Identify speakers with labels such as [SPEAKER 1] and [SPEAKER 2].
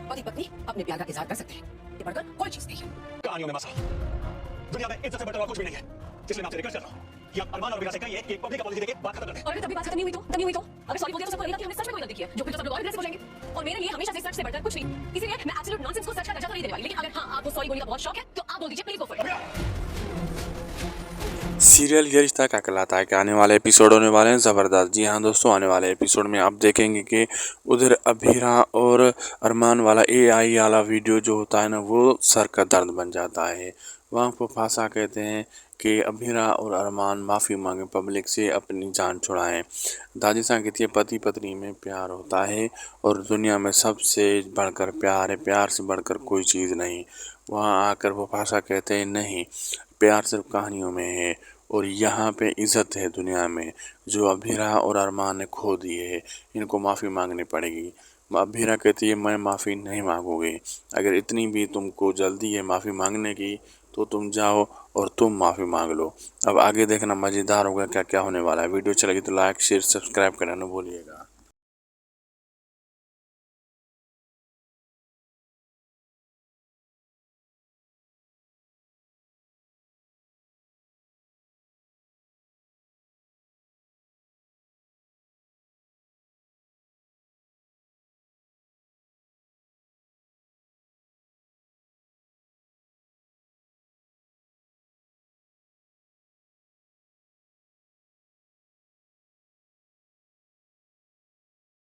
[SPEAKER 1] पति पत्नी अपने प्यार का इजहार कर सकते हैं, ये बढ़कर कोई चीज नहीं है।
[SPEAKER 2] कहानियों में मसा, दुनिया में इज्जत से बढ़कर और कुछ भी नहीं है। इसलिए मैं आपसे रिक्वेस्ट कर रहा हूँ कि आप अरमान और वीरा से कहिए कि पब्लिक अपॉलजी देके बात खत्म कर दें।
[SPEAKER 1] और अगर तभी बात खत्म नहीं हुई तो अगर सॉरी बोल दिया तो सबको लगेगा कि हमने सच में कोई गलती की है, जो फिर तो सब लोग और अग्रेसिव हो जाएंगे। और मेरे लिए हमेशा से सच से बढ़कर कुछ नहीं, इसीलिए मैं एब्सोल्यूट नॉनसेंस को सच का दर्जा तो नहीं देने वाली। लेकिन अगर हाँ आपको सॉरी बोलने का बहुत शौक है तो आप बोल दीजिए, please go for it.
[SPEAKER 3] Serial ये रिश्ता क्या कहलाता है कि आने वाले एपिसोड होने वाले हैं ज़बरदस्त। जी हाँ दोस्तों, आने वाले एपिसोड में आप देखेंगे कि उधर अभीरा और अरमान वाला एआई वाला वीडियो जो होता है ना, वो सर का दर्द बन जाता है। वहाँ पर फासा कहते हैं कि अभीरा और अरमान माफ़ी मांगे पब्लिक से, अपनी जान छुड़ाएं। दादी सा कहती है पति पत्नी में प्यार होता है और दुनिया में सबसे बढ़कर प्यार है, प्यार से बढ़कर कोई चीज़ नहीं। वहाँ आकर वो फासा कहते हैं नहीं, प्यार सिर्फ कहानियों में है और यहाँ पे इज़्ज़त है दुनिया में, जो अभीरा और अरमान ने खो दी है। इनको माफ़ी मांगनी पड़ेगी। अभीरा कहती है मैं माफ़ी नहीं मांगूंगी। अगर इतनी भी तुमको जल्दी है माफ़ी मांगने की तो तुम जाओ और तुम माफ़ी मांग लो। अब आगे देखना मज़ेदार होगा क्या क्या होने वाला है। वीडियो अच्छा लगी तो लाइक शेयर सब्सक्राइब करना न भूलिएगा।